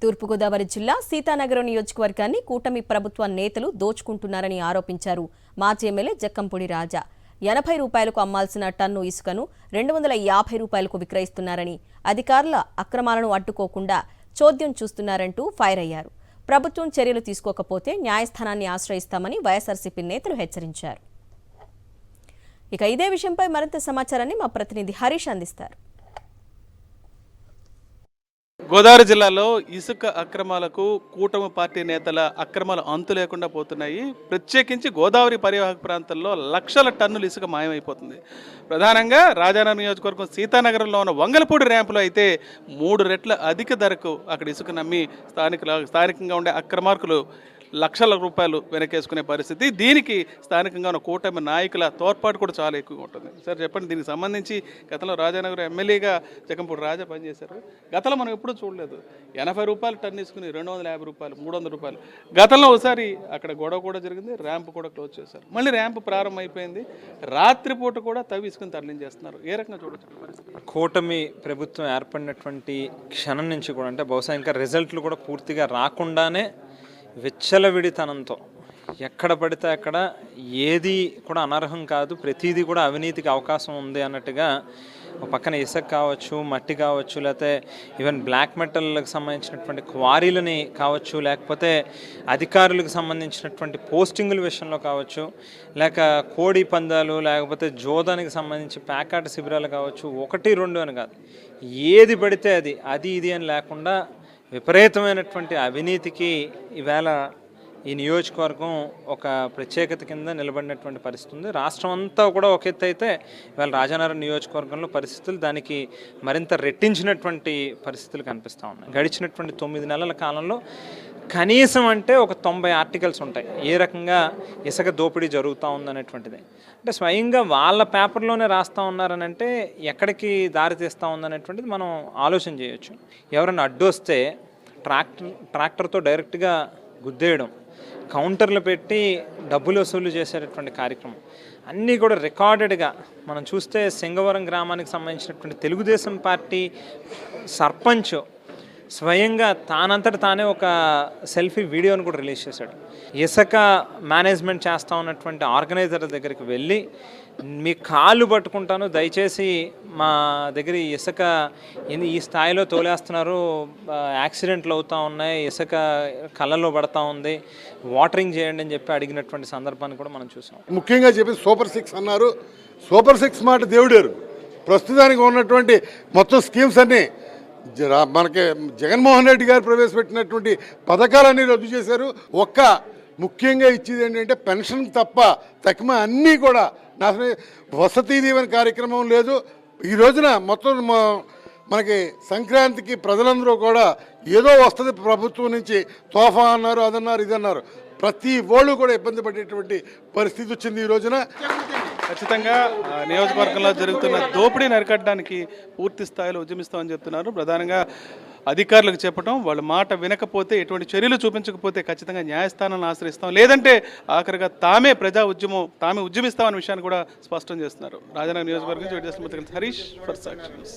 తూర్పుగోదావరి జిల్లా సీతానగరం నియోజకవర్గాన్ని కూటమి ప్రభుత్వ నేతలు దోచుకుంటున్నారని ఆరోపించారు మాజీ ఎమ్మెల్యే జక్కంపూడి రాజా. 80 రూపాయలకు అమ్మాల్సిన టన్ను ఇసుకను 250 రూపాయలకు విక్రయిస్తున్నారని, అధికారుల అక్రమాలను అడ్డుకోకుండా చోద్యం చూస్తున్నారంటూ ఫైర్ అయ్యారు. ప్రభుత్వం చర్యలు తీసుకోకపోతే న్యాయస్థానాన్ని ఆశ్రయిస్తామని వైఎస్ఆర్సీపీ నేతలు హెచ్చరించారు. ఇక ఇదే విషయంపై మరింత సమాచారాన్ని మా ప్రతినిధి హరీష్ అందిస్తారు. గోదావరి జిల్లాలో ఇసుక అక్రమాలకు కూటమి పార్టీ నేతల అక్రమాలు అంతు లేకుండా పోతున్నాయి. ప్రత్యేకించి గోదావరి పరివాహక ప్రాంతాల్లో లక్షల టన్నులు ఇసుక మాయమైపోతుంది. ప్రధానంగా రాజానగరం నియోజకవర్గం సీతానగరంలో ఉన్న వంగలపూడి ర్యాంపులో అయితే 3 రెట్ల అధిక ధరకు అక్కడ ఇసుక నమ్మి స్థానికంగా ఉండే అక్రమార్కులు లక్షల రూపాయలు వెనకేసుకునే పరిస్థితి. దీనికి స్థానికంగా ఉన్న కూటమి నాయకుల తోడ్పాటు కూడా చాలా ఎక్కువగా ఉంటుంది. సార్ చెప్పండి, దీనికి సంబంధించి గతంలో రాజానగరం ఎమ్మెల్యేగా జక్కంపూడి రాజా పనిచేశారు. గతంలో మనం ఎప్పుడూ చూడలేదు 80 రూపాయలు టన్ను తీసుకుని 250 రూపాయలు 300 రూపాయలు. గతంలో ఒకసారి అక్కడ గొడవ కూడా జరిగింది, ర్యాంప్ కూడా క్లోజ్ చేశారు. మళ్ళీ ర్యాంప్ ప్రారంభం అయిపోయింది, రాత్రిపూట కూడా తవ్విసుకుని తరలించేస్తున్నారు. ఏ రకంగా చూడొచ్చు? కూటమి ప్రభుత్వం ఏర్పడినటువంటి క్షణం నుంచి కూడా, అంటే బహుశా ఇంకా రిజల్ట్లు కూడా పూర్తిగా రాకుండానే విచ్చలవిడితనంతో ఎక్కడ పడితే అక్కడ ఏది కూడా అనర్హం కాదు, ప్రతిదీ కూడా అవినీతికి అవకాశం ఉంది అన్నట్టుగా పక్కన ఇసుక కావచ్చు, మట్టి కావచ్చు, లేకపోతే ఈవెన్ బ్లాక్ మెటల్కి సంబంధించినటువంటి క్వారీలని కావచ్చు, లేకపోతే అధికారులకు సంబంధించినటువంటి పోస్టింగుల విషయంలో కావచ్చు, లేక కోడి పందాలు, లేకపోతే జోదానికి సంబంధించి ప్యాకాట్ శిబిరాలు కావచ్చు, 1, 2 అని కాదు, ఏది పడితే అది ఇది అని లేకుండా విపరీతమైనటువంటి అవినీతికి ఈవేళ ఈ నియోజకవర్గం ఒక ప్రత్యేకత కింద నిలబడినటువంటి పరిస్థితి ఉంది. రాష్ట్రం అంతా కూడా ఒక ఎత్తు అయితే ఇవాళ రాజానగరం నియోజకవర్గంలో పరిస్థితులు దానికి మరింత రెట్టించినటువంటి పరిస్థితులు కనిపిస్తూ ఉన్నాయి. గడిచినటువంటి 9 నెలల కాలంలో కనీసం అంటే ఒక 90 ఆర్టికల్స్ ఉంటాయి ఏ రకంగా ఇసుక దోపిడీ జరుగుతూ ఉందనేటువంటిది. అంటే స్వయంగా వాళ్ళ పేపర్లోనే రాస్తూ ఉన్నారని అంటే ఎక్కడికి దారి తీస్తూ ఉందనేటువంటిది మనం ఆలోచన చేయొచ్చు. ఎవరైనా అడ్డు వస్తే ట్రాక్టర్తో డైరెక్ట్గా గుద్దేయడం, కౌంటర్లు పెట్టి డబ్బులు వసూలు చేసేటటువంటి కార్యక్రమం అన్నీ కూడా రికార్డెడ్గా మనం చూస్తే సింగవరం గ్రామానికి సంబంధించినటువంటి తెలుగుదేశం పార్టీ సర్పంచ్ స్వయంగా తానంతట తానే ఒక సెల్ఫీ వీడియోని కూడా రిలీజ్ చేశాడు. ఇసుక మేనేజ్మెంట్ చేస్తూ ఉన్నటువంటి ఆర్గనైజర్ దగ్గరికి వెళ్ళి, మీ కాళ్ళు పట్టుకుంటాను, దయచేసి మా దగ్గర ఇసుక ఈ స్థాయిలో తోలేస్తున్నారు, యాక్సిడెంట్లు అవుతూ ఉన్నాయి, ఇసుక కళ్ళలో పడతా ఉంది, వాటరింగ్ చేయండి అని చెప్పి అడిగినటువంటి సందర్భాన్ని కూడా మనం చూసాం. ముఖ్యంగా చెప్పి సూపర్ 6 అన్నారు. సూపర్ 6 మాట దేవుడారు. ప్రస్తుతానికి ఉన్నటువంటి మొత్తం స్కీమ్స్ అన్నీ మనకి జగన్మోహన్ రెడ్డి గారు ప్రవేశపెట్టినటువంటి పథకాలన్నీ రద్దు చేశారు. ముఖ్యంగా ఇచ్చేది ఏంటంటే పెన్షన్ తప్ప తక్కువ అన్నీ కూడా నాశనం. వసతి దీవెన కార్యక్రమం లేదు. ఈ రోజున మొత్తం మనకి సంక్రాంతికి ప్రజలందరూ కూడా ఏదో వస్తుంది ప్రభుత్వం నుంచి, తోఫా అన్నారు, అదన్నారు, ఇదన్నారు. ప్రతి ఓళ్ళు కూడా ఇబ్బంది పడేటువంటి పరిస్థితి వచ్చింది ఈ రోజున. ఖచ్చితంగా నియోజకవర్గంలో జరుగుతున్న దోపిడీని అరికట్టడానికి పూర్తి స్థాయిలో ఉద్యమిస్తామని చెప్తున్నారు. ప్రధానంగా అధికారులకు చెప్పడం, వాళ్ళ మాట వినకపోతే, ఎటువంటి చర్యలు చూపించకపోతే ఖచ్చితంగా న్యాయస్థానాన్ని ఆశ్రయిస్తాం, లేదంటే ఆఖరిగా తామే ఉద్యమిస్తామనే విషయాన్ని కూడా స్పష్టం చేస్తున్నారు. రాజానగరం నియోజకవర్గం నుంచి హరీష్ ఫర్ సాక్షి న్యూస్.